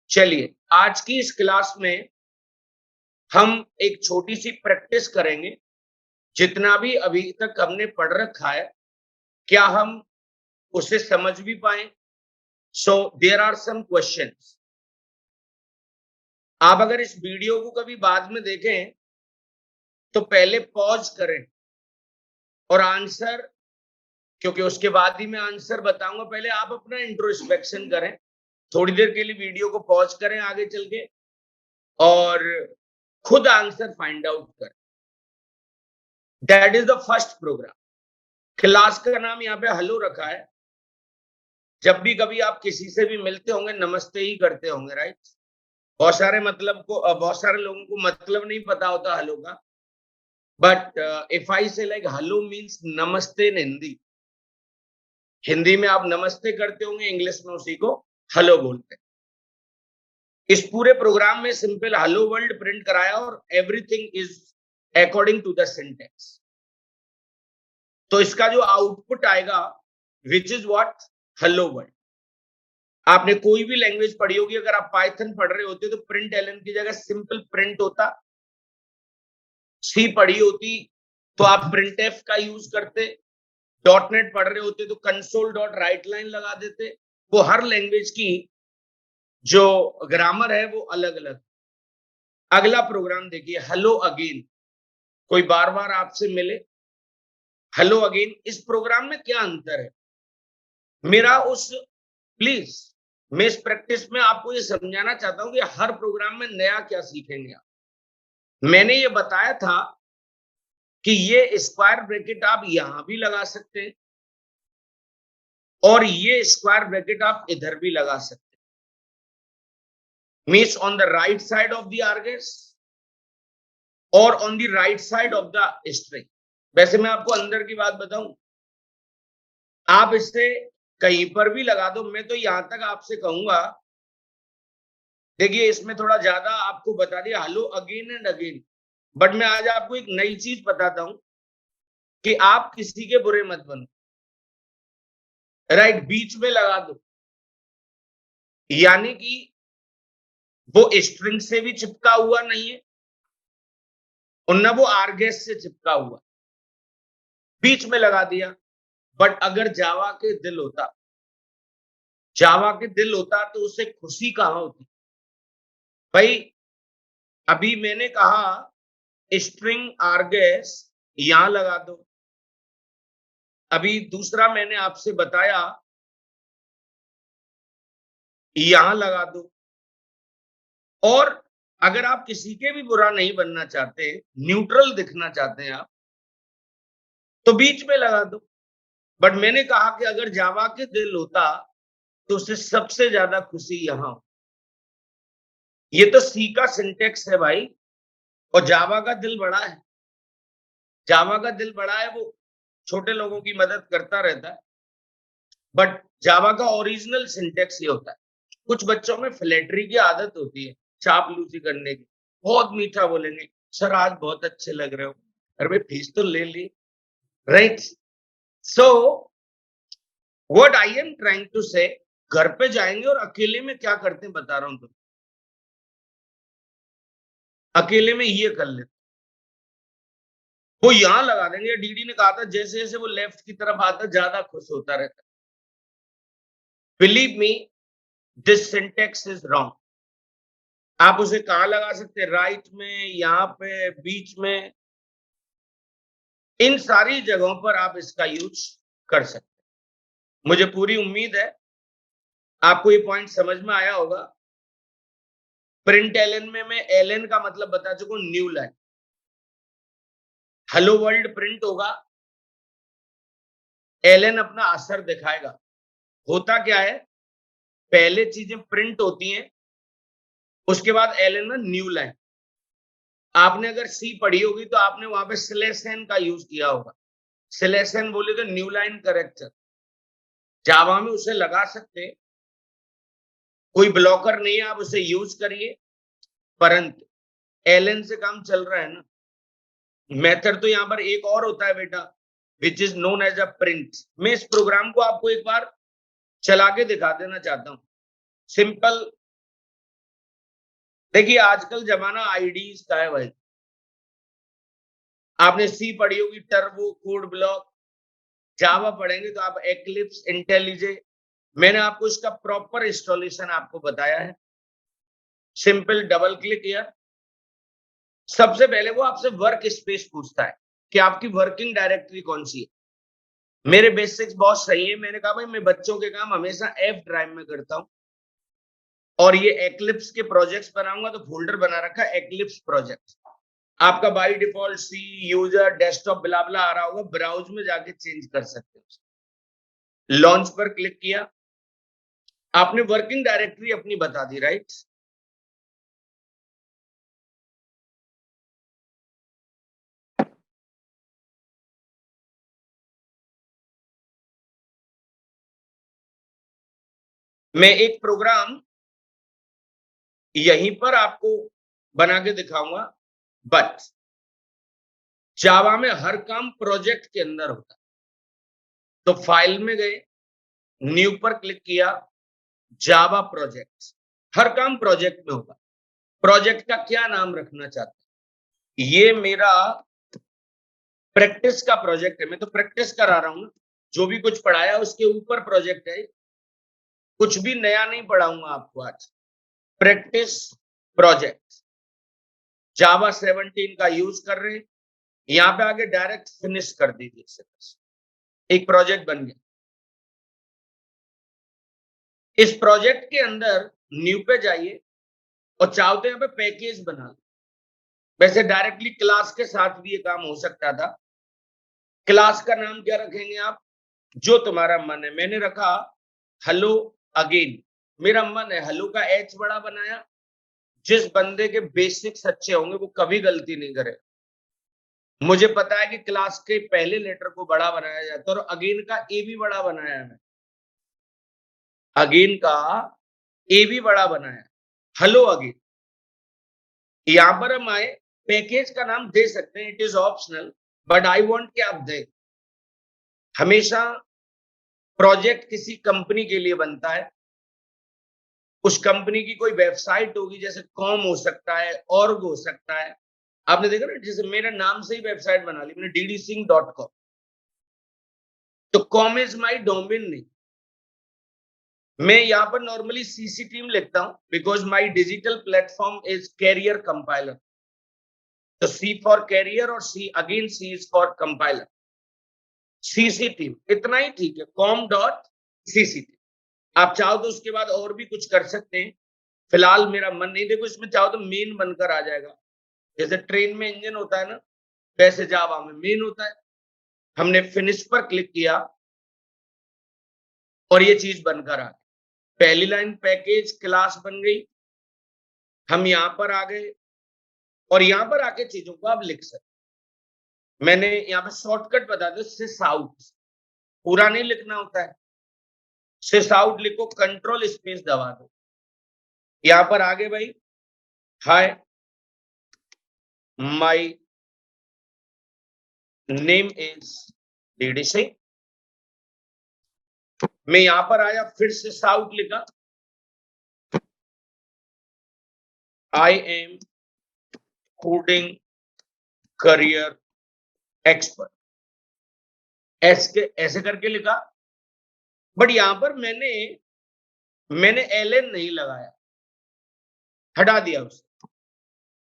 चलिए, आज की इस क्लास में हम एक छोटी सी प्रैक्टिस करेंगे। जितना भी अभी तक हमने पढ़ रखा है, क्या हम उसे समझ भी पाए? So there are some questions. आप अगर इस वीडियो को कभी बाद में देखें तो पहले पॉज करें और आंसर, क्योंकि उसके बाद ही मैं आंसर बताऊंगा, पहले आप अपना इंट्रोस्पेक्शन करें। थोड़ी देर के लिए वीडियो को पॉज करें आगे चल के और खुद आंसर फाइंड आउट करें। That is the first program. Class का नाम यहाँ पे हेलो रखा है। जब भी कभी आप किसी से भी मिलते होंगे नमस्ते ही करते होंगे, राइट? बहुत सारे लोगों को मतलब नहीं पता होता हेलो का। बट इफ आई से लाइक हेलो मीन्स नमस्ते इन हिंदी। हिंदी में आप नमस्ते करते होंगे, इंग्लिश में उसी को हेलो बोलते हैं। इस पूरे प्रोग्राम में सिंपल हेलो वर्ल्ड प्रिंट कराया और everything is according to the syntax. तो इसका जो आउटपुट आएगा which is what? Hello world. आपने कोई भी लैंग्वेज पढ़ी होगी, अगर आप पाइथन पढ़ रहे होते तो प्रिंट एलन की जगह सिंपल प्रिंट होता। सी पढ़ी होती तो आप प्रिंट एफ का यूज करते। डॉट नेट पढ़ रहे होते तो कंसोल डॉट राइट लाइन लगा देते। वो हर लैंग्वेज की जो ग्रामर है वो अलग अलग। अगला प्रोग्राम देखिए, हेलो अगेन। कोई बार बार आपसे मिले, हेलो अगेन। इस प्रोग्राम में क्या अंतर है मेरा उस प्लीज, मैं इस प्रैक्टिस में आपको ये समझाना चाहता हूं कि हर प्रोग्राम में नया क्या सीखेंगे आप। मैंने ये बताया था कि ये स्क्वायर ब्रैकेट आप यहां भी लगा सकते हैं और ये स्क्वायर ब्रैकेट आप इधर भी लगा सकते हैं। Means on the right side of the args और on the right side of the string. वैसे मैं आपको अंदर की बात बताऊं, आप इसे कहीं पर भी लगा दो। मैं तो यहां तक आपसे कहूंगा, देखिए इसमें थोड़ा ज्यादा आपको बता दिया hello again and again, but मैं आज आपको एक नई चीज बताता हूं कि आप किसी के बुरे मत बनो। राइट, बीच में लगा दो, यानी कि वो स्ट्रिंग से भी चिपका हुआ नहीं है और न वो आर्गेस से चिपका हुआ, बीच में लगा दिया। बट अगर जावा के दिल होता, जावा के दिल होता तो उसे खुशी कहां होती भाई? अभी मैंने कहा स्ट्रिंग आर्गेस यहां लगा दो। अभी दूसरा मैंने आपसे बताया यहां लगा दो। और अगर आप किसी के भी बुरा नहीं बनना चाहते, न्यूट्रल दिखना चाहते हैं आप, तो बीच में लगा दो। बट मैंने कहा कि अगर जावा के दिल होता तो उसे सबसे ज्यादा खुशी यहां हो। ये तो सी का सिंटेक्स है भाई, और जावा का दिल बड़ा है। जावा का दिल बड़ा है, वो छोटे लोगों की मदद करता रहता है। बट जावा का ओरिजिनल सिंटेक्स ये होता है। कुछ बच्चों में फ्लैटरी की आदत होती है, चापलूसी करने की। बहुत मीठा बोलेंगे, सर आज बहुत अच्छे लग रहे हो। अरे भाई फीस तो ले ली, right? So what I am trying to say, घर पे जाएंगे और अकेले में क्या करते हैं बता रहा हूं। तुम अकेले में ये कर लेते, वो यहां लगा देंगे। डीडी ने कहा था जैसे जैसे वो लेफ्ट की तरफ आता ज्यादा खुश होता रहता। Believe me, this syntax is wrong. आप उसे कहां लगा सकते हैं? राइट में, यहाँ पे, बीच में, इन सारी जगहों पर आप इसका यूज कर सकते हैं। मुझे पूरी उम्मीद है आपको ये पॉइंट समझ में आया होगा। प्रिंट एलन में मैं एलन का मतलब बता चुका हूं, new line. Hello world print होगा, एलन अपना असर दिखाएगा। होता क्या है, पहले चीजें प्रिंट होती हैं, उसके बाद एलन में न्यू लाइन। आपने अगर सी पढ़ी होगी तो आपने वहां पे स्लैश एन का यूज किया होगा। स्लैश एन बोले तो न्यू लाइन करेक्टर। जावा में उसे लगा सकते हैं, कोई ब्लॉकर नहीं है, आप उसे यूज करिए। परंतु एलन से काम चल रहा है ना। मेथड तो यहाँ पर एक और होता है बेटा, which is known as a print. मैं इस प्रोग्राम को आपको एक बार चला के दिखा देना चाहता हूं। सिंपल देखिए आजकल जमाना आईडीज का है भाई। आपने सी पढ़ी होगी, टर्बो, कोड ब्लॉक। जावा पढ़ेंगे तो आप एक्लिप्स, इंटेलिजे। मैंने आपको इसका प्रॉपर इंस्टॉलेशन आपको बताया है। सिंपल डबल क्लिक किया। सबसे पहले वो आपसे वर्क स्पेस पूछता है कि आपकी वर्किंग डायरेक्टरी कौन सी है। मेरे बेसिक्स बहुत सही है। मैंने कहा भाई मैं बच्चों के काम हमेशा एफ ड्राइव में करता हूं, और ये एक्लिप्स के प्रोजेक्ट्स बनाऊंगा तो फोल्डर बना रखा है एक्लिप्स प्रोजेक्ट। आपका by default C, user, desktop blah blah आ रहा होगा, ब्राउज में जाके चेंज कर सकते हो। लॉन्च पर क्लिक किया। आपने वर्किंग डायरेक्टरी अपनी बता दी, राइट। मैं एक प्रोग्राम यहीं पर आपको बना के दिखाऊंगा, बट जावा में हर काम प्रोजेक्ट के अंदर होता है। तो फाइल में गए, न्यू पर क्लिक किया, जावा प्रोजेक्ट। हर काम प्रोजेक्ट में होगा। प्रोजेक्ट का क्या नाम रखना चाहते हैं? ये मेरा प्रैक्टिस का प्रोजेक्ट है। मैं तो प्रैक्टिस करा रहा हूं ना, जो भी कुछ पढ़ाया उसके ऊपर प्रोजेक्ट है। कुछ भी नया नहीं पढ़ाऊंगा आपको आज। प्रैक्टिस प्रोजेक्ट जावा 17 का यूज कर रहे हैं। यहां पे आगे डायरेक्ट फिनिश कर दीजिए। एक प्रोजेक्ट बन गया। इस प्रोजेक्ट के अंदर न्यू पे जाइए और चाहो तो यहाँ पे पैकेज बना लो। वैसे डायरेक्टली क्लास के साथ भी ये काम हो सकता था। क्लास का नाम क्या रखेंगे आप? जो तुम्हारा मन है। मैंने रखा हेलो अगेन। मेरा मन है हेलो का एच बड़ा बनाया। जिस बंदे के बेसिक्स अच्छे होंगे वो कभी गलती नहीं करे। मुझे पता है कि क्लास के पहले लेटर को बड़ा बनाया जाता है, और अगेन का ए भी बड़ा बनाया है। अगेन का ए भी बड़ा बनाया। Hello again. यहां पर हम आए, पैकेज का नाम दे सकते हैं, it is optional, but I want कि आप दें। हमेशा प्रोजेक्ट किसी कंपनी के लिए बनता है। उस कंपनी की कोई वेबसाइट होगी, जैसे कॉम हो सकता है, ऑर्ग हो सकता है। आपने देखा ना, जैसे मेरे नाम से ही वेबसाइट बना ली मैंने, ddsing.com। तो कॉम इज माई डोमेन नहीं। मैं यहाँ पर नॉर्मली सीसी टीम लिखता हूं, because my digital platform is career compiler. तो सी फॉर कैरियर और C again C is for compiler. CC team इतना ही ठीक है, com.cc। आप चाहो तो उसके बाद और भी कुछ कर सकते हैं। फिलहाल मेरा मन नहीं। देखो इसमें चाहो तो मेन बनकर आ जाएगा। जैसे ट्रेन में इंजन होता है ना, वैसे जावा में मेन होता है। हमने फिनिश पर क्लिक किया और ये चीज बनकर आ गई। पहली लाइन पैकेज क्लास बन गई। हम यहां पर आ गए और यहां पर आके चीजों को आप लिख सकते। मैंने यहाँ पे शॉर्टकट बता दो, सिस आउट। पूरा नहीं लिखना होता है। सिस आउट लिखो, कंट्रोल स्पेस दबा दो। यहां पर आगे भाई, हाय my name is DD Singh. मैं यहां पर आया, फिर से साउट लिखा, आई एम कोडिंग करियर एक्सपर्ट। ऐसे करके लिखा। बट यहां पर मैंने एलएन नहीं लगाया, हटा दिया उसे।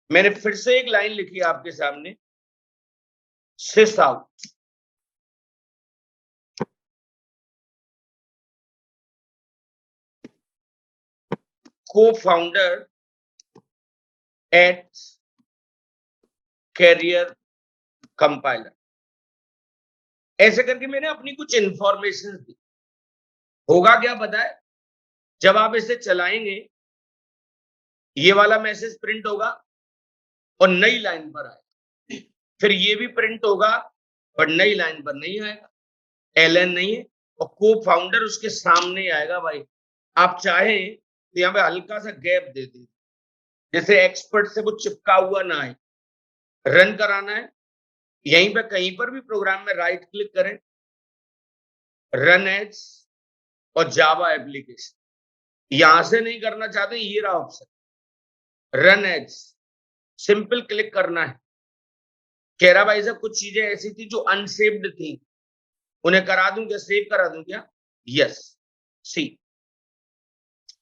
मैंने फिर से एक लाइन लिखी आपके सामने, सिस आउट। को फाउंडर एट कैरियर कंपाइलर। ऐसे करके मैंने अपनी कुछ इंफॉर्मेशन दी। होगा क्या पता है? जब आप इसे चलाएंगे, ये वाला मैसेज प्रिंट होगा और नई लाइन पर आएगा। फिर ये भी प्रिंट होगा पर नई लाइन पर नहीं आएगा। एलएन नहीं है, और को फाउंडर उसके सामने आएगा भाई। आप चाहें तो यहाँ पे हल्का सा गैप दे दें, जैसे एक्सपर्ट से वो चिपका हुआ ना आए। रन कराना है, यहीं पे कहीं पर भी प्रोग्राम में राइट क्लिक करें, रन एज और जावा एप्लीकेशन। यहां से नहीं करना चाहते, ये रहा option. Run as, simple click करना है। कह रहा भाई साहब कुछ चीजें ऐसी थी जो अनसेव्ड थी, उन्हें करा दूं क्या, सेव करा दूं क्या? Yes. See,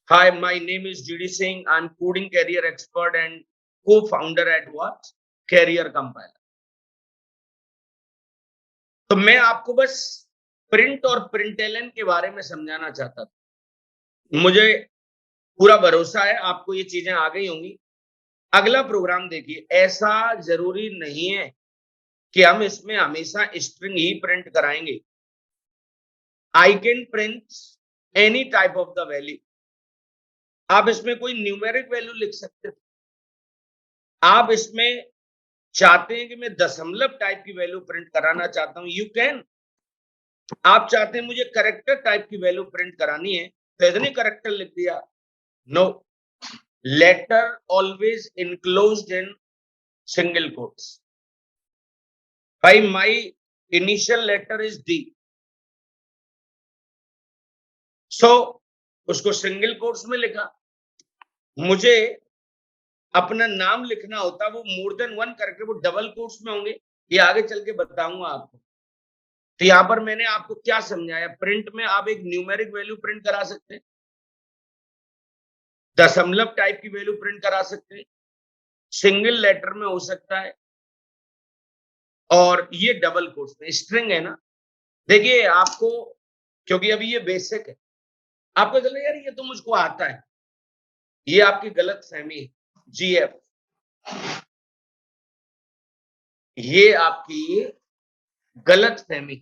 hi my name is GD Singh, I am coding career expert and co-founder at what? Career compiler. तो मैं आपको बस प्रिंट और प्रिंटेलन के बारे में समझाना चाहता था। मुझे पूरा भरोसा है आपको ये चीजें आ गई होंगी। अगला प्रोग्राम देखिए, ऐसा जरूरी नहीं है कि हम इसमें हमेशा स्ट्रिंग ही प्रिंट कराएंगे। I can print any type of the value. आप इसमें कोई न्यूमेरिक वैल्यू लिख सकते हो, आप इसमें चाहते हैं कि मैं दशमलव टाइप की वैल्यू प्रिंट कराना चाहता हूं, यू कैन। आप चाहते हैं मुझे करेक्टर टाइप की वैल्यू प्रिंट करानी है, तो इतने करेक्टर लिख दिया। No, letter always enclosed in single quotes. भाई my initial letter is D, so उसको सिंगल कोट्स में लिखा। मुझे अपना नाम लिखना होता, वो मोर देन वन करेक्टर, वो डबल कोट्स में होंगे, ये आगे चल के बताऊंगा आपको। तो यहां पर मैंने आपको क्या समझाया, प्रिंट में आप एक न्यूमेरिक वैल्यू प्रिंट करा सकते हैं, दशमलव टाइप की वैल्यू प्रिंट करा सकते हैं, सिंगल लेटर में हो सकता है, और ये डबल कोट्स में स्ट्रिंग है ना। देखिए आपको, क्योंकि अभी ये बेसिक है, आपको चले यार ये तो मुझको आता है, ये आपकी गलत फहमी है। जीएफ, ये आपकी गलत फहमी,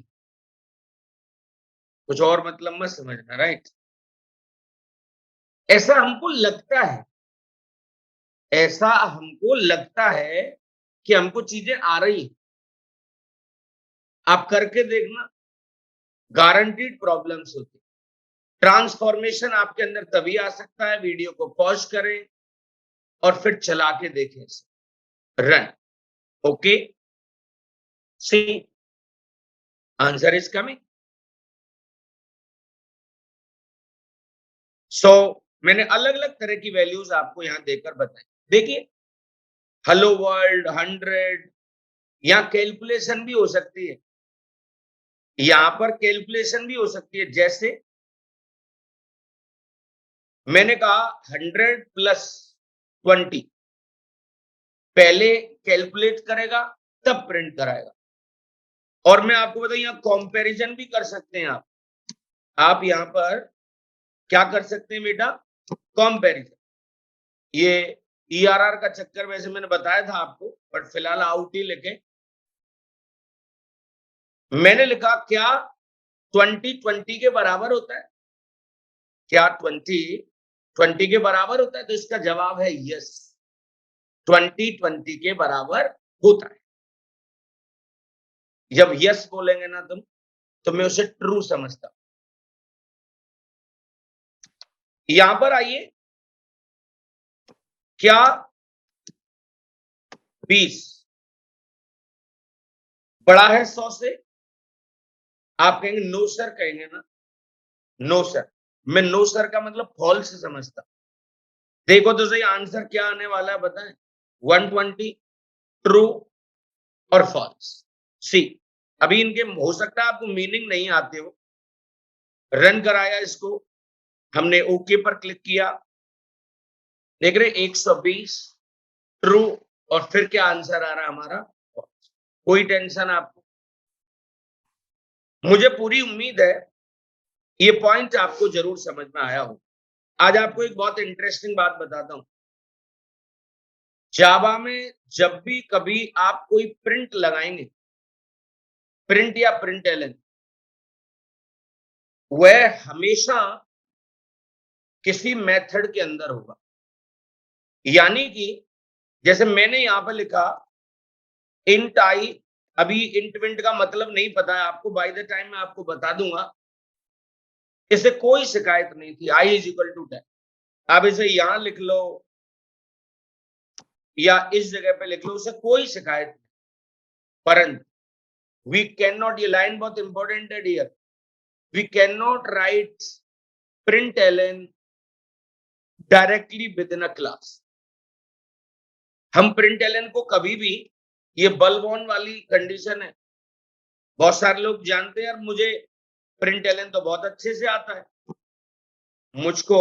कुछ और मतलब मत समझना, राइट? ऐसा हमको लगता है, ऐसा हमको लगता है कि हमको चीजें आ रही, आप करके देखना, गारंटीड प्रॉब्लम्स होती। ट्रांसफॉर्मेशन आपके अंदर तभी आ सकता है, वीडियो को पॉज करें और फिर चला के देखें इसे। Run, okay, C, answer is coming. So मैंने अलग अलग तरह की वैल्यूज आपको यहां देकर बताई। देखिए, हेलो वर्ल्ड, 100, यहां कैलकुलेशन भी हो सकती है, यहां पर कैलकुलेशन भी हो सकती है। जैसे मैंने कहा 100 प्लस 20, पहले कैलकुलेट करेगा तब प्रिंट कराएगा। और मैं आपको बताऊं, यहां कंपैरिजन भी कर सकते हैं आप यहां पर क्या कर सकते हैं बेटा, कंपैरिजन। ये ईआरआर का चक्कर वैसे मैंने बताया था आपको, बट फिलहाल आउट ही लिखे। मैंने लिखा क्या 20 20 के बराबर होता है, क्या 20 20 के बराबर होता है? तो इसका जवाब है यस, 20 20 के बराबर होता है। जब यस बोलेंगे ना तुम, तो मैं उसे ट्रू समझता हूं। यहां पर आइए, क्या 20 बड़ा है 100 से? आप कहेंगे नो सर, कहेंगे ना, नो सर। मैं नो सर का मतलब फॉल्स समझता। देखो तो सही आंसर क्या आने वाला है, बताएं। 120, ट्रू और फॉल्स। सी, अभी इनके हो सकता है आपको मीनिंग नहीं आते हो। रन कराया इसको, हमने ओके पर क्लिक किया, देख रहे 120 ट्रू, और फिर क्या आंसर आ रहा है हमारा, कोई टेंशन आपको। मुझे पूरी उम्मीद है ये पॉइंट आपको जरूर समझ में आया हो। आज आपको एक बहुत इंटरेस्टिंग बात बताता हूं। जावा में जब भी कभी आप कोई प्रिंट लगाएंगे, प्रिंट या प्रिंटलन, वह हमेशा किसी मेथड के अंदर होगा। यानी कि जैसे मैंने यहां पर लिखा इंट आई, अभी इंट विंट का मतलब नहीं पता है आपको, बाय द टाइम मैं आपको बता दूंगा। इसे कोई शिकायत नहीं थी, आई इज इक्वल टू 10। आप इसे यहां लिख लो या इस जगह पे लिख लो, उसे कोई शिकायत नहीं। परंतु वी कैन नॉट, ये लाइन बहुत इंपॉर्टेंट है dear, we can not write println directly within a class. हम प्रिंट एलन को कभी भी, ये बल्ब ऑन वाली कंडीशन है, बहुत सारे लोग जानते हैं यार मुझे प्रिंट एलन तो बहुत अच्छे से आता है, मुझको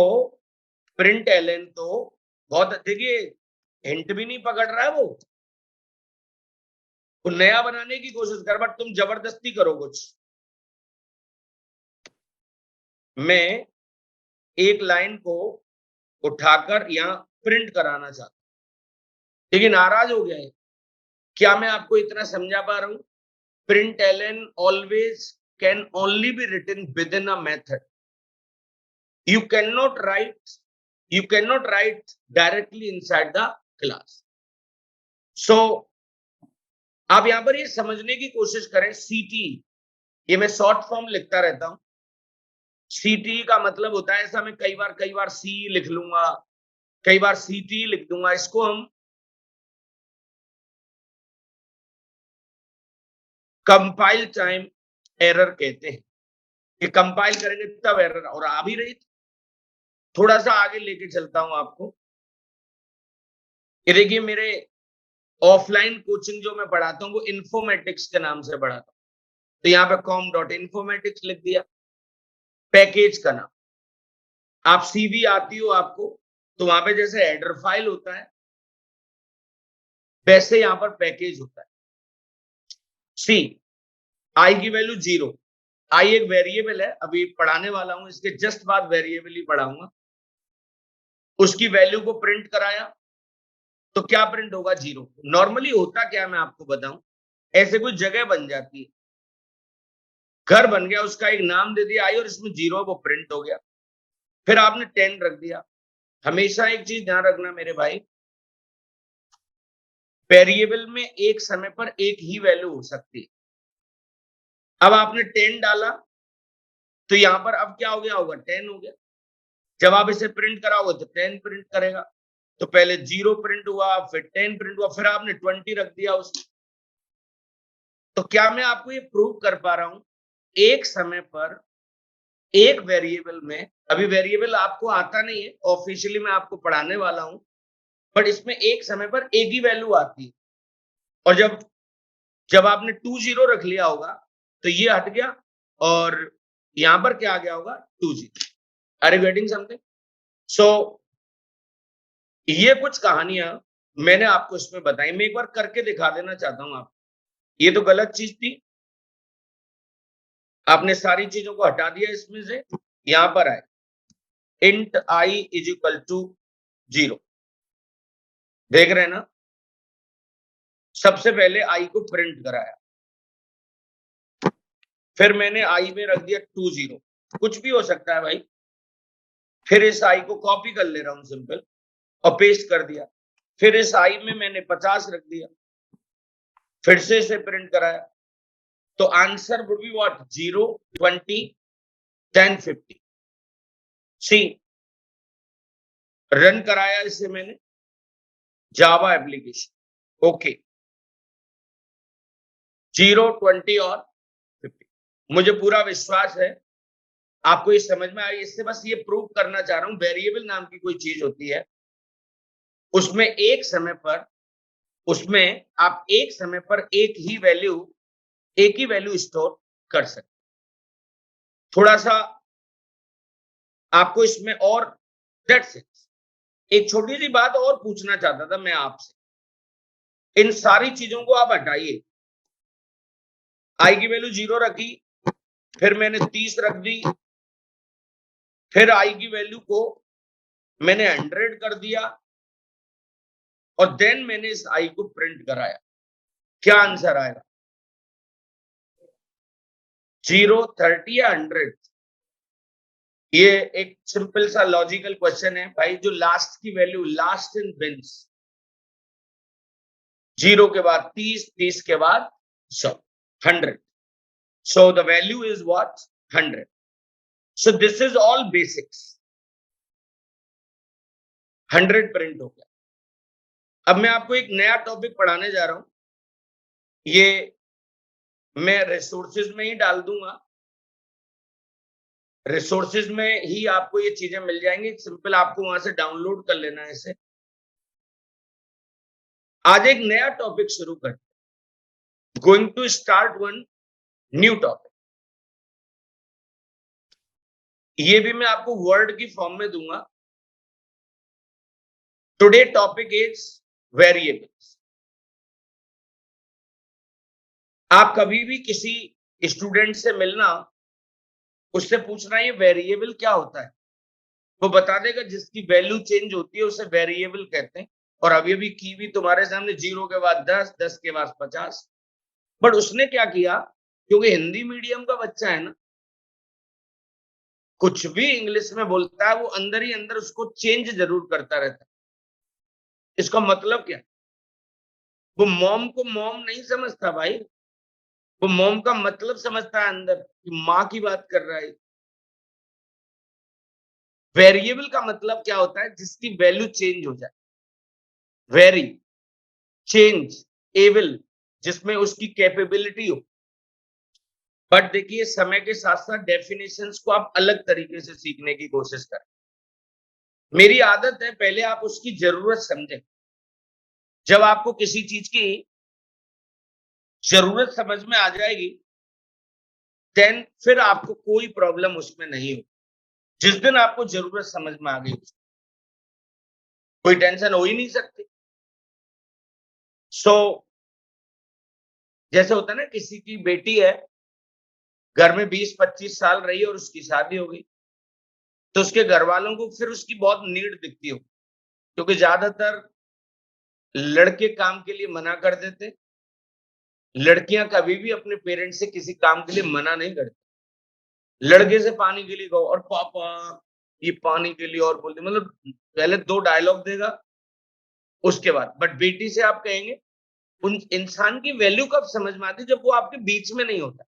प्रिंट एलन तो बहुत, देखिए हिंट भी नहीं पकड़ रहा है वो नया बनाने की कोशिश कर, बट तुम जबरदस्ती करो कुछ। मैं एक लाइन को उठाकर यहाँ प्रिंट कराना चाहता हूं, लेकिन नाराज हो गया है। क्या मैं आपको इतना समझा पा रहा हूं? Println always can only be written within a method. You cannot write directly inside the class. So आप यहां पर ये समझने की कोशिश करें, सीटी, ये मैं शॉर्ट फॉर्म लिखता रहता हूं। सीटी का मतलब होता है, ऐसा मैं कई बार सी लिख लूंगा, कई बार सीटी लिख दूंगा, इसको हम कंपाइल टाइम एरर कहते हैं। ये कंपाइल करेंगे तब एरर, और आ भी रही थी। थोड़ा सा आगे लेके चलता हूं आपको। ये देखिए मेरे ऑफलाइन कोचिंग जो मैं पढ़ाता हूँ वो इन्फॉर्मेटिक्स के नाम से पढ़ाता हूँ, तो यहाँ पे com.informatics लिख दिया, पैकेज का नाम। आप सीवी आती हो आपको, तो वहां पे जैसे हेडर फाइल होता है वैसे यहाँ पर पैकेज होता है। सी, आई की वैल्यू 0, आई एक वेरिएबल है, अभी पढ़ाने वाला हूं, इसके जस्ट बाद वेरिएबल ही पढ़ाऊंगा। उसकी वैल्यू को प्रिंट कराया तो क्या प्रिंट होगा? 0। नॉर्मली होता क्या मैं आपको बताऊं, ऐसे कोई जगह बन जाती है, घर बन गया, उसका एक नाम दे दिया आई, और इसमें 0 वो प्रिंट हो गया। फिर आपने 10 रख दिया। हमेशा एक चीज ध्यान रखना मेरे भाई, वेरिएबल में एक समय पर एक ही वैल्यू हो सकती है। अब आपने 10 डाला तो यहां पर अब क्या हो गया होगा? 10 हो गया। जब आप इसे प्रिंट कराओगे तो 10 प्रिंट करेगा। तो पहले 0 प्रिंट हुआ, फिर 10 प्रिंट हुआ, फिर आपने 20 रख दिया उसमें। तो क्या मैं आपको ये प्रूव कर पा रहा हूं, एक समय पर एक वेरिएबल में, अभी वेरिएबल आपको आता नहीं है, ऑफिशियली मैं आपको पढ़ाने वाला हूं, बट इसमें एक समय पर एक ही वैल्यू आती है। और जब जब आपने 20 रख लिया होगा तो ये हट गया, और यहां पर क्या आ गया होगा? 20। Are you getting something? So ये कुछ कहानियां मैंने आपको इसमें बताई, मैं एक बार करके दिखा देना चाहता हूं आप। ये तो गलत चीज थी, आपने सारी चीजों को हटा दिया इसमें से, यहां पर आए int I is equal to 0। देख रहे हैं ना? सबसे पहले आई को प्रिंट कराया, फिर मैंने आई में रख दिया 20, कुछ भी हो सकता है भाई। फिर इस आई को कॉपी कर ले रहा हूं सिंपल, और पेस्ट कर दिया। फिर इस आई में मैंने 50 रख दिया, फिर से इसे प्रिंट कराया, तो answer would be what? 0, 20, 10, 50। See, run कराया इसे मैंने, जावा एप्लीकेशन, ओके, 0, 20 और 50। मुझे पूरा विश्वास है आपको ये समझ में आई। इससे बस ये प्रूव करना चाह रहा हूं, वेरिएबल नाम की कोई चीज होती है, उसमें एक समय पर, उसमें आप एक समय पर एक ही वैल्यू स्टोर कर सकते। थोड़ा सा आपको इसमें और, दैट्स इट। एक छोटी सी बात और पूछना चाहता था मैं आपसे, इन सारी चीजों को आप हटाइए। आई की वैल्यू 0 रखी, फिर मैंने 30 रख दी, फिर आई की वैल्यू को मैंने 100 कर दिया, और देन मैंने इस आई को प्रिंट कराया। क्या आंसर आएगा? 0, 30 या 100? ये एक सिंपल सा लॉजिकल क्वेश्चन है भाई। जो लास्ट की वैल्यू, लास्ट इन बिन्स, 0 के बाद 30, 30 के बाद 100, 100। So the value is what? 100. So this is all basics. 100 print हो गया। अब मैं आपको एक नया टॉपिक पढ़ाने जा रहा हूं, ये मैं रिसोर्सेज में ही डाल दूंगा, रिसोर्सेज में ही आपको ये चीजें मिल जाएंगी। सिंपल आपको वहां से डाउनलोड कर लेना है इसे। आज एक नया टॉपिक शुरू करते हैं, going to start one new topic. ये भी मैं आपको वर्ड की फॉर्म में दूंगा। Today topic is variables. आप कभी भी किसी स्टूडेंट से मिलना, उससे पूछना ये वेरिएबल क्या होता है, वो बता देगा जिसकी वैल्यू चेंज होती है उसे वेरिएबल कहते हैं। और अभी अभी की भी तुम्हारे सामने 0 के बाद 10, 10 के बाद 50। बट उसने क्या किया, क्योंकि हिंदी मीडियम का बच्चा है ना, कुछ भी इंग्लिश में बोलता है वो अंदर ही अंदर उसको चेंज जरूर करता रहता है। इसका मतलब क्या, वो मॉम को मॉम नहीं समझता भाई, वो मॉम का मतलब समझता है अंदर कि माँ की बात कर रहा है। वेरिएबल का मतलब क्या होता है, जिसकी वैल्यू चेंज हो जाए। वेरी, चेंज, एबल, जिसमें उसकी कैपेबिलिटी हो। बट देखिए समय के साथ साथ डेफिनेशंस को आप अलग तरीके से सीखने की कोशिश करें। मेरी आदत है पहले आप उसकी जरूरत समझें। जब आपको किसी चीज की जरूरत समझ में आ जाएगी, देन फिर आपको कोई प्रॉब्लम उसमें नहीं हो। जिस दिन आपको जरूरत समझ में आ गई, कोई टेंशन हो ही नहीं सकती। सो जैसे होता है ना, किसी की बेटी है, घर में 20-25 साल रही और उसकी शादी हो गई, तो उसके घर वालों को फिर उसकी बहुत नीड दिखती हो, क्योंकि ज्यादातर लड़के काम के लिए मना कर देते, लड़कियां कभी भी अपने पेरेंट्स से किसी काम के लिए मना नहीं करती। लड़के से पानी के लिए कहो और पापा ये पानी के लिए, और बोलते मतलब पहले 2 डायलॉग देगा उसके बाद। बट बेटी से आप कहेंगे, उन इंसान की वैल्यू कब समझ में आती, जब वो आपके बीच में नहीं होता।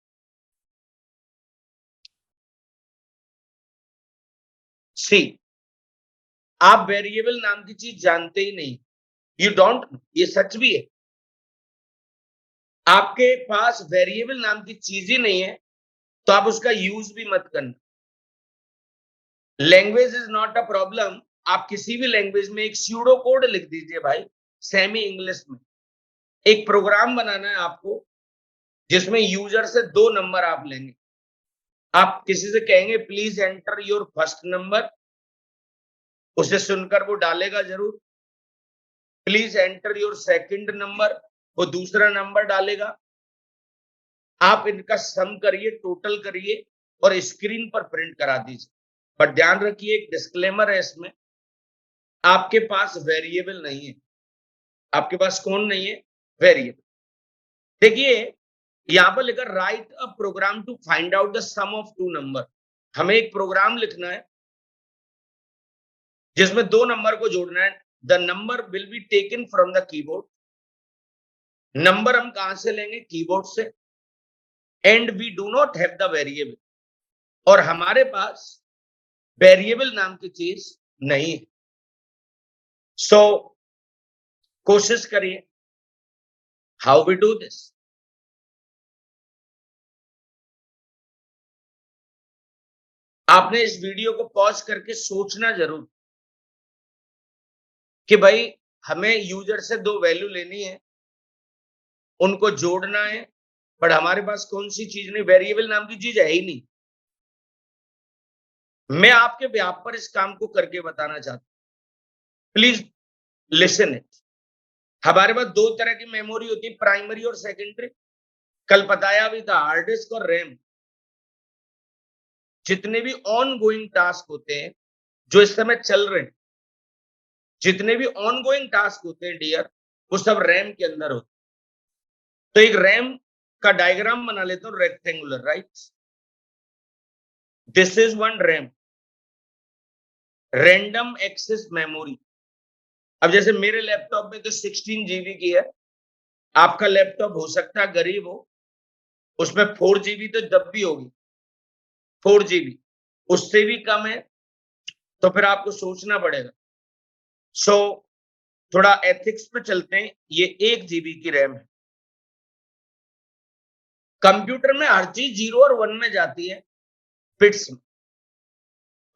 सी, आप वेरिएबल नाम की चीज जानते ही नहीं, यू डोंट नो, ये सच भी है। आपके पास वेरिएबल नाम की चीज ही नहीं है, तो आप उसका यूज भी मत करना। Language is not a problem. आप किसी भी लैंग्वेज में एक स्यूडो कोड लिख दीजिए भाई, सेमी इंग्लिश में। एक प्रोग्राम बनाना है आपको, जिसमें यूजर से 2 नंबर आप लेंगे। आप किसी से कहेंगे please enter your first number, उसे सुनकर वो डालेगा जरूर। Please enter your second number, वो दूसरा नंबर डालेगा। आप इनका सम करिए, टोटल करिए और स्क्रीन पर प्रिंट करा दीजिए। पर ध्यान रखिए, एक डिस्क्लेमर है इसमें, आपके पास वेरिएबल नहीं है। आपके पास कौन नहीं है, वेरिएबल। देखिए यहां पर लिखा write a program to find out the sum of 2 number. हमें एक प्रोग्राम लिखना है जिसमें 2 नंबर को जोड़ना है। The number will be taken from the keyboard. Number हम कहां से लेंगे, कीबोर्ड से। And we do not have the variable, और हमारे पास वेरिएबल नाम की चीज नहीं है। सो कोशिश करिए, हाउ वी डू दिस। आपने इस वीडियो को पॉज करके सोचना जरूर कि भाई हमें यूजर से 2 वैल्यू लेनी है, उनको जोड़ना है, बट हमारे पास कौन सी चीज नहीं, वेरिएबल नाम की चीज है ही नहीं। मैं आपके व्याप पर इस काम को करके बताना चाहता हूं, प्लीज लिसन इट। हमारे पास 2 तरह की मेमोरी होती है, प्राइमरी और सेकेंडरी। कल बताया भी था, हार्ड डिस्क और रैम। जितने भी ऑन गोइंग टास्क होते हैं जो इस समय चल रहे हैं, जितने भी ऑन गोइंग टास्क होते हैं डियर, वो सब रैम के अंदर होते हैं। तो एक रैम का डायग्राम बना लेता हूं, rectangular, right. This is one RAM, random access memory. अब जैसे मेरे लैपटॉप में तो 16 जीबी की है, आपका लैपटॉप हो सकता है गरीब हो, उसमें 4 जीबी तो जब भी होगी, 4 जीबी, उससे भी कम है तो फिर आपको सोचना पड़ेगा। सो थोड़ा एथिक्स पे चलते हैं। ये 1 जीबी की रैम है। कंप्यूटर में हर चीज 0 और 1 में जाती है, बिट्स में।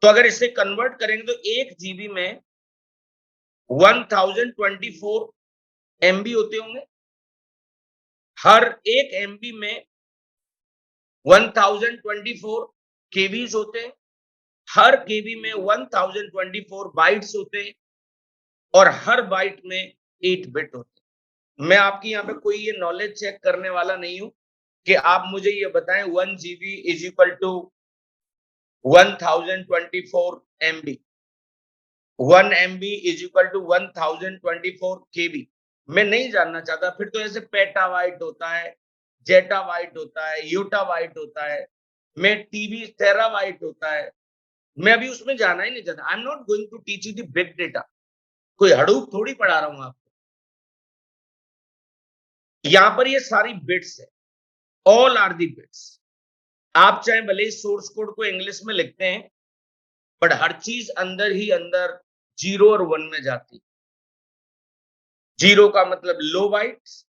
तो अगर इसे कन्वर्ट करेंगे तो 1 जीबी में 1024 एमबी होते होंगे, हर एक एमबी में 1024 केवीज होते हैं, हर केबी में 1024 बाइट्स होते हैं और हर बाइट में 8 बिट होते हैं। मैं आपकी यहाँ पे कोई ये नॉलेज चेक करने वाला नहीं हूं कि आप मुझे ये बताएं 1 GB is equal to 1024 MB, 1 MB is equal to 1024 KB. मैं नहीं जानना चाहता। फिर तो ऐसे पेटाबाइट होता है, जेटाबाइट होता है, योटाबाइट होता है, मैं टीबी टेराबाइट होता है। मैं अभी उसमें जाना ही नहीं चाहता। I am not going to teach you the big data. कोई हडूप थोड़ी पढ़ा रहा हूं आपको। यहां पर ये सारी बिट्स है, ऑल आर दी बिट्स। आप चाहे भले सोर्स कोड को इंग्लिश में लिखते हैं, बट हर चीज अंदर ही अंदर 0 और 1 में जाती। 0 का मतलब लो बाइट्स,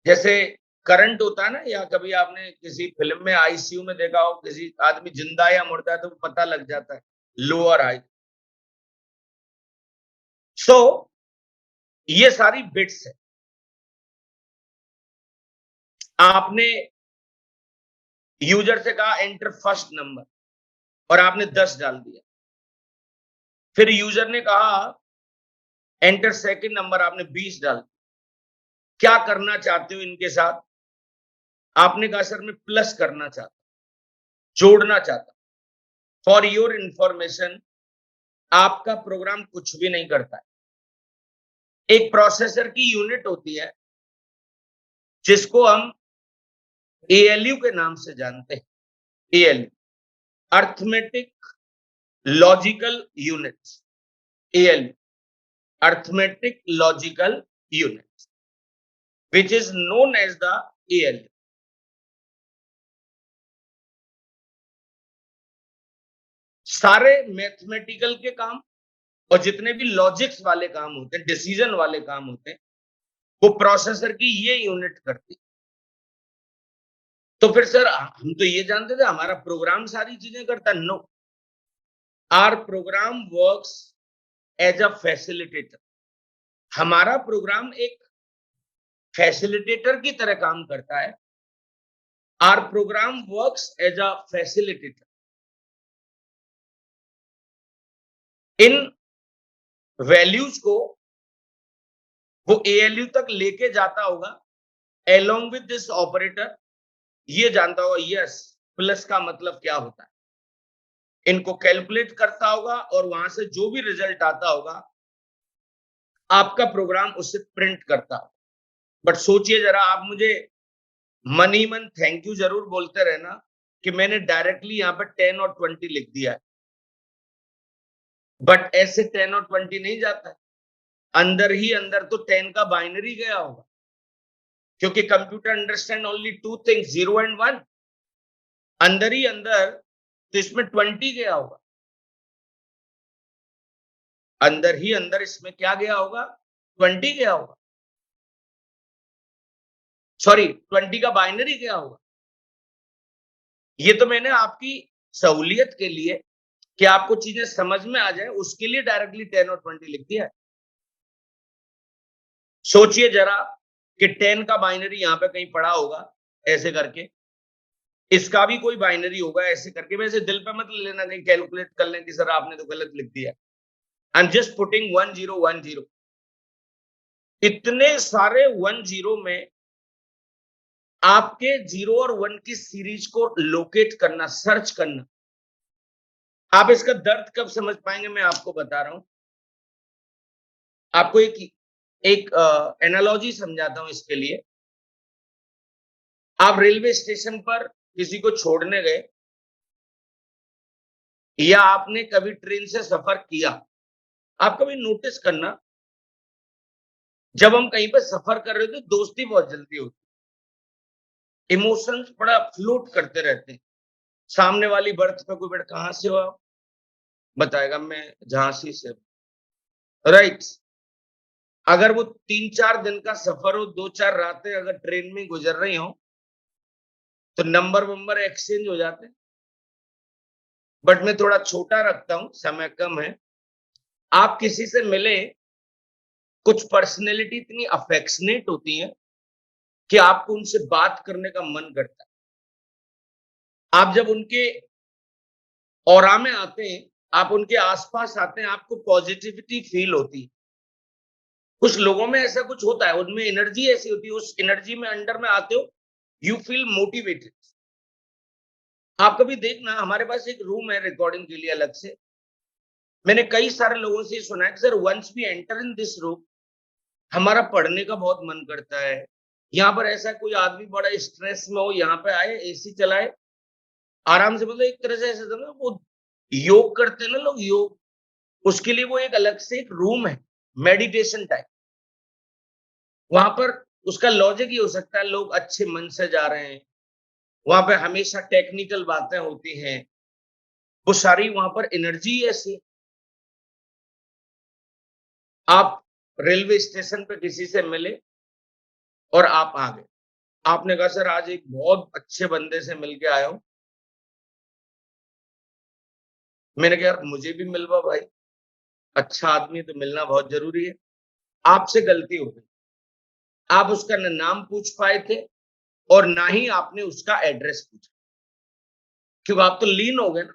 जैसे करंट होता है ना, या कभी आपने किसी फिल्म में आईसीयू में देखा हो, किसी आदमी जिंदा या मुर्दा है तो पता लग जाता है, लो और हाई। सो ये सारी बिट्स है। आपने यूजर से कहा एंटर फर्स्ट नंबर और आपने 10 डाल दिया। फिर यूजर ने कहा एंटर सेकंड नंबर, आपने 20 डाल दिया। क्या करना चाहते हो इनके साथ? आपने कहा सर मैं प्लस करना चाहता, जोड़ना चाहता। फॉर योर इंफॉर्मेशन, आपका प्रोग्राम कुछ भी नहीं करता है। एक प्रोसेसर की यूनिट होती है जिसको हम एएलयू के नाम से जानते हैं। ALU, arithmetic logical unit. ALU, arithmetic logical unit, which is known as the ALU. सारे मैथमेटिकल के काम और जितने भी लॉजिक्स वाले काम होते हैं, डिसीजन वाले काम होते हैं, वो प्रोसेसर की ये यूनिट करती। तो फिर सर हम तो ये जानते थे हमारा प्रोग्राम सारी चीजें करता। No, our program works as a facilitator. हमारा प्रोग्राम एक फैसिलिटेटर की तरह काम करता है। Our program works as a facilitator. इन वैल्यूज को वो एएलयू तक लेके जाता होगा along with this operator। ये जानता होगा यस प्लस का मतलब क्या होता है, इनको कैलकुलेट करता होगा और वहां से जो भी रिजल्ट आता होगा आपका प्रोग्राम उसे प्रिंट करता होगा। बट सोचिए जरा, आप मुझे मन ही मन थैंक यू जरूर बोलते रहना कि मैंने डायरेक्टली यहाँ पर 10 और 20 लिख दिया है। बट ऐसे 10 और 20 नहीं जाता है। अंदर ही अंदर तो 10 का बाइनरी गया होगा, क्योंकि computer understand only 2 things, 0 and 1। अंदर ही अंदर तो इसमें 20 गया होगा। अंदर ही अंदर इसमें क्या गया होगा? 20 गया होगा। सॉरी, 20 का बाइनरी गया होगा। ये तो मैंने आपकी सहूलियत के लिए, कि आपको चीजें समझ में आ जाए, उसके लिए डायरेक्टली 10 और 20 लिख दिया है। सोचिए जरा कि 10 का बाइनरी यहां पे कहीं पड़ा होगा ऐसे करके, इसका भी कोई बाइनरी होगा ऐसे करके। वैसे दिल पे मत लेना, कहीं कैलकुलेट कर लें कि सर आपने तो गलत लिख दिया। I am just putting 1010। इतने सारे 10 में आपके 0 और 1 की सीरीज को लोकेट करना, सर्च करना। आप इसका दर्द कब समझ पाएंगे, मैं आपको बता रहा हूं। आपको एक एनालॉजी समझाता हूं इसके लिए। आप रेलवे स्टेशन पर किसी को छोड़ने गए, या आपने कभी ट्रेन से सफर किया। आप कभी नोटिस करना, जब हम कहीं पर सफर कर रहे होते दोस्ती बहुत जल्दी होती, इमोशंस बड़ा फ्लोट करते रहते हैं। सामने वाली बर्थ पे कोई बैठ, कहां से हो आप? बताएगा मैं झांसी से। राइट। अगर वो 3-4 दिन का सफर हो, 2-4 रातें अगर ट्रेन में गुजर रही हो, तो नंबर एक्सचेंज हो जाते हैं। बट मैं थोड़ा छोटा रखता हूं, समय कम है। आप किसी से मिले कुछ पर्सनैलिटी इतनी अफेक्शनेट होती है कि आपको उनसे बात करने का मन करता है। आप जब उनके ऑरा में आते हैं, आप उनके आस-पास आते हैं, आपको पॉजिटिविटी फील होती है। कुछ लोगों में ऐसा कुछ होता है, उनमें एनर्जी ऐसी होती है, उस एनर्जी में अंडर में आते हो, यू फील मोटिवेटेड। आप कभी देखना, हमारे पास एक रूम है रिकॉर्डिंग के लिए अलग से। मैंने कई सारे लोगों से सुना है कि sir once we enter in this room, हमारा पढ़ने का बहुत मन करता है। यहाँ पर ऐसा कोई आदमी बड़ा स्ट्रेस में हो, यहाँ पे आए, एसी चलाए, आराम से, मतलब एक तरह से ऐसा समझो वो योग करते हैं ना लोग, योग, उसके लिए वो एक अलग से एक रूम है, मेडिटेशन टाइप। वहां पर उसका लॉजिक ये हो सकता है, लोग अच्छे मन से जा रहे हैं, वहां पे हमेशा टेक्निकल बातें होती हैं, वो सारी वहां पर एनर्जी ऐसी। आप रेलवे स्टेशन पे किसी से मिले और आप आ गए, आपने कहा सर आज एक बहुत अच्छे बंदे से मिल के आया हूं। मैंने कहा यार मुझे भी मिलवा भाई, अच्छा आदमी तो मिलना बहुत जरूरी है। आपसे गलती हो गई, आप उसका न नाम पूछ पाए थे और ना ही आपने उसका एड्रेस पूछा, क्योंकि आप तो लीन हो गए ना,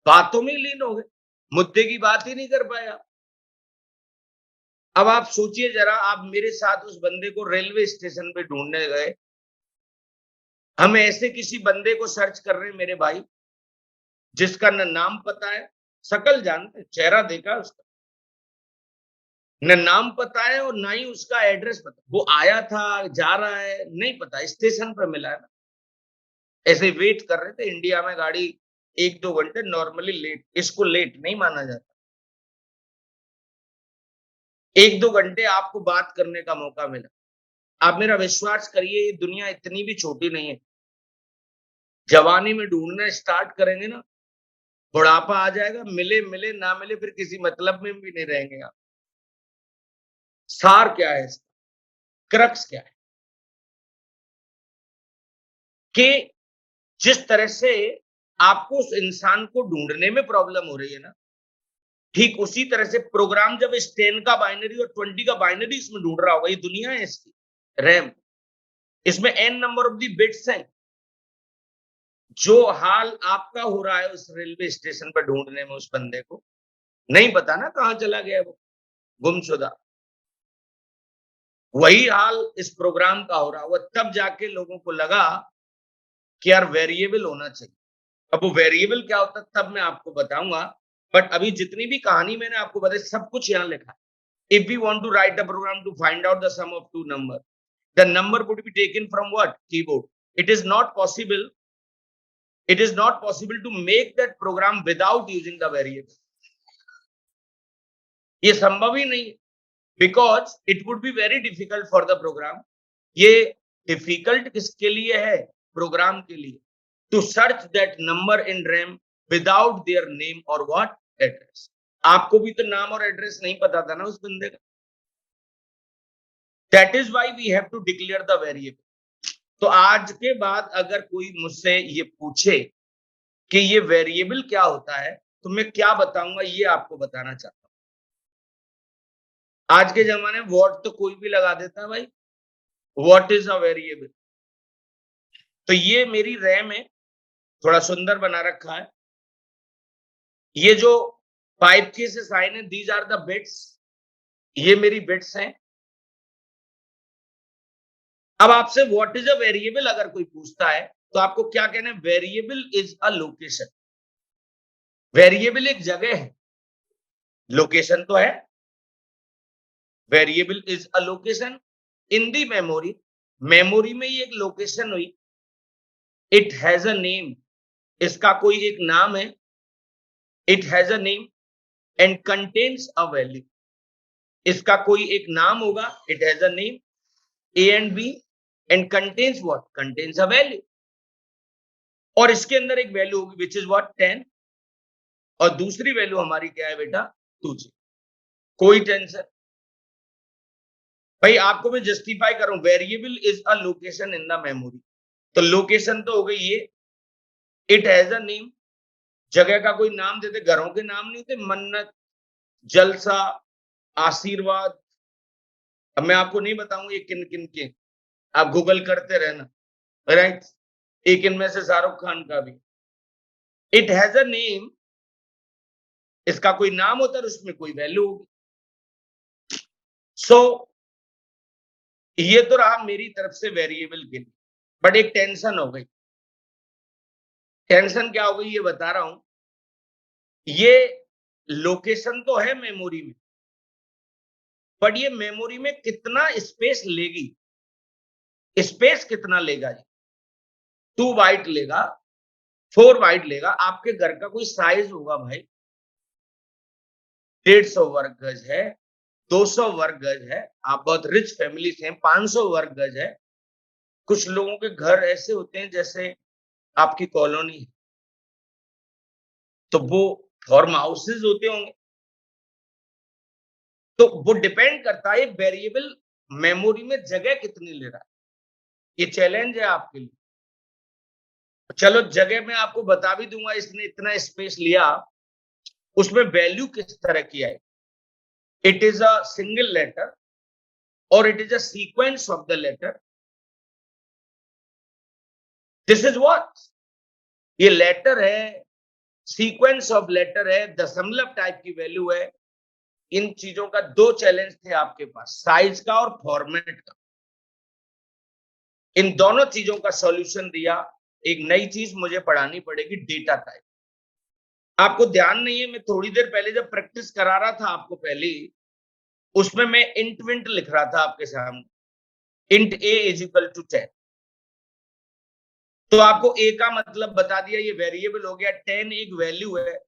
बातों में ही लीन हो गए, मुद्दे की बात ही नहीं कर पाए आप। अब आप सोचिए जरा, आप मेरे साथ उस बंदे को रेलवे स्टेशन पे ढूंढने गए, हम ऐसे किसी बंदे को सर्च कर रहे हैं मेरे भाई, जिसका न नाम पता है, शकल जानते, चेहरा देखा उसका, न नाम पता है और ना ही उसका एड्रेस पता, वो आया था, जा रहा है, नहीं पता, स्टेशन पर मिला है ना, ऐसे वेट कर रहे थे। इंडिया में गाड़ी 1-2 घंटे नॉर्मली लेट, इसको लेट नहीं माना जाता। 1-2 घंटे आपको बात करने का मौका मिला। आप मेरा विश्वास करिए, ये दुनिया इतनी भी छोटी नहीं है। जवानी में ढूंढना स्टार्ट करेंगे ना, बुढ़ापा आ जाएगा, मिले मिले ना मिले फिर किसी मतलब में भी नहीं रहेंगे आप। सार क्या है इसका, क्रक्स क्या है कि जिस तरह से आपको उस इंसान को ढूंढने में प्रॉब्लम हो रही है ना, ठीक उसी तरह से प्रोग्राम जब इस 10 का बाइनरी और 20 का बाइनरी इसमें ढूंढ रहा होगा, ये दुनिया है इसकी रैम, इसमें n number of the bits हैं। जो हाल आपका हो रहा है उस रेलवे स्टेशन पर ढूंढने में उस बंदे को, नहीं पता ना कहाँ चला गया वो, गुमशुदा, वही हाल इस प्रोग्राम का हो रहा होगा। तब जाके लोगों को लगा कि यार वेरिएबल होना चाहिए। अब वो वेरिएबल क्या होता है तब मैं आपको बताऊंगा, बट अभी जितनी भी कहानी मैंने आपको बताई सब कुछ यहाँ लिखा है। If we want to write a program to find out the sum of two numbers, the number would be taken from what? Keyboard. It is not possible. It is not possible to make that program without using the variable. ये संभव ही नहीं, because it would be very difficult for the program. ये difficult किसके लिए है? Programme के लिए, to search that number in RAM without their name or what? Address. आपको भी तो नाम और एड्रेस नहीं पता था ना उस बंदे का। That is why we have to declare the variable. तो आज के बाद अगर कोई मुझसे ये पूछे कि ये वेरिएबल क्या होता है, तो मैं क्या बताऊंगा, ये आपको बताना चाहता हूं। आज के जमाने में व्हाट तो कोई भी लगा देता है भाई, व्हाट इज अ वेरिएबल। तो ये मेरी रैम है, थोड़ा सुंदर बना रखा है। ये जो 5K से साइन है, दीज आर द बिट्स, ये मेरी बिट्स हैं। अब आपसे व्हाट इज अ वेरिएबल अगर कोई पूछता है तो आपको क्या कहना है? Variable is a location. Variable एक जगह है, लोकेशन तो है। Variable is a location in the memory, memory में ही एक लोकेशन हुई। इट हैज अ नेम, इसका कोई एक नाम है। It has a name and contains a value, इसका कोई एक नाम होगा। It has a name A and B and contains what? Contains a value. और इसके अंदर एक वैल्यू होगी विच इज व्हाट? 10, और दूसरी वैल्यू हमारी क्या है बेटा? 2G। कोई टेंशन भाई, आपको मैं जस्टिफाई करूं, variable is a location in the memory. तो लोकेशन तो हो गई ये। इट हैज अ नेम, जगह का कोई नाम देते, घरों के नाम नहीं थे, मन्नत, जलसा, आशीर्वाद, अब मैं आपको नहीं बताऊंगा ये किन किन के, आप गूगल करते रहना, राइट। एक इनमें से शाहरुख खान का भी, इट हैज अ नेम, इसका कोई नाम होता है, उसमें कोई वैल्यू होगी। सो ये तो रहा मेरी तरफ से वेरिएबल के लिए, बट एक टेंशन हो गई। टेंशन क्या हो गई ये बता रहा हूं। ये लोकेशन तो है मेमोरी में, बट ये मेमोरी में कितना स्पेस लेगी, स्पेस कितना लेगा ये, 2 बाइट लेगा, 4 बाइट लेगा। आपके घर का कोई साइज होगा भाई, 150 वर्ग गज है, 200 वर्ग गज है, आप बहुत रिच फैमिली से हैं, 500 वर्ग गज है। कुछ लोगों के घर ऐसे होते हैं जैसे आपकी कॉलोनी है, तो वो फार्म हाउसेज होते होंगे। तो वो डिपेंड करता है वेरिएबल मेमोरी में जगह कितनी ले रहा है। ये चैलेंज है आपके लिए। चलो जगह मैं आपको बता भी दूंगा, इसने इतना स्पेस लिया, उसमें वैल्यू किस तरह की है। It is a single letter और it is a sequence of the letter. This is what, ये लेटर है, सीक्वेंस ऑफ लेटर है, दशमलव टाइप की वैल्यू है। इन चीजों का 2 चैलेंज थे आपके पास, साइज का और फॉर्मेट का। इन दोनों चीजों का सॉल्यूशन दिया। एक नई चीज मुझे पढ़ानी पड़ेगी, डेटा टाइप। आपको ध्यान नहीं है, मैं थोड़ी देर पहले जब प्रैक्टिस करा रहा था आपको पहले, उसमें मैं इंट विंट लिख रहा था आपके सामने, int A is equal to 10। तो आपको ए का मतलब बता दिया, ये वेरिएबल हो गया। 10 एक वैल्यू है,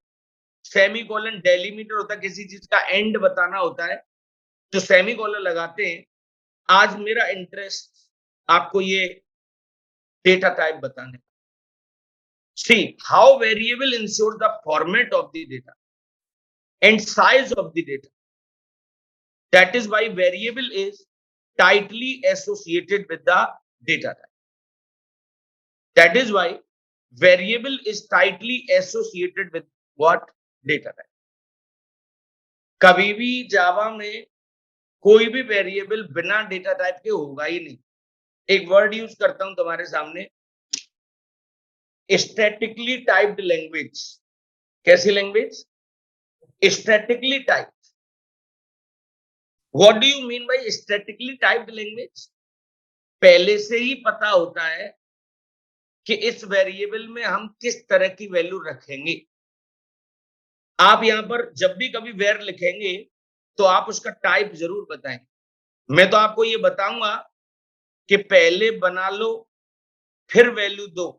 सेमी कॉलन डेलीमीटर होता है, किसी चीज का एंड बताना होता है तो सेमी कॉलन लगाते हैं। आज मेरा इंटरेस्ट आपको ये डेटा टाइप बताने। See how variable ensure the format of the data and size of the data. That is why variable is tightly associated with the data type. That is why variable is tightly associated with what? Data type. कभी भी जावा में कोई भी variable बिना data type के होगा ही नहीं। एक वर्ड यूज करता हूं तुम्हारे सामने, स्टैटिकली टाइप्ड लैंग्वेज। कैसी language? Statically type. What do you mean by statically typed language? पहले से ही पता होता है कि इस वेरिएबल में हम किस तरह की वैल्यू रखेंगे। आप यहां पर जब भी कभी वेर लिखेंगे तो आप उसका टाइप जरूर बताएं। मैं तो आपको ये बताऊंगा कि पहले बना लो फिर वैल्यू दो।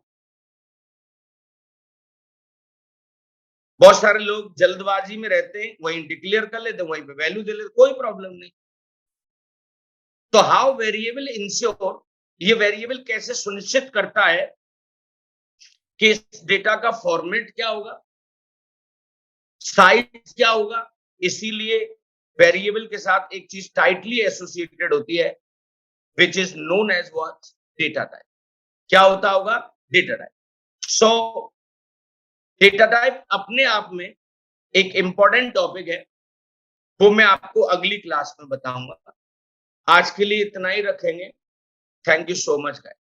बहुत सारे लोग जल्दबाजी में रहते हैं, वहीं डिक्लेयर कर लेते, वहीं पे वैल्यू दे लेते, कोई प्रॉब्लम नहीं। तो हाउ वेरिएबल इंश्योर, ये वेरिएबल कैसे सुनिश्चित करता है कि इस डेटा का फॉर्मेट क्या होगा, साइज क्या होगा। इसीलिए वेरिएबल के साथ एक चीज टाइटली एसोसिएटेड होती है, which is known as what? Data type. क्या होता होगा? Data type. So data type अपने आप में एक इंपॉर्टेंट टॉपिक है, वो मैं आपको अगली क्लास में बताऊंगा। आज के लिए इतना ही रखेंगे। Thank you so much guys.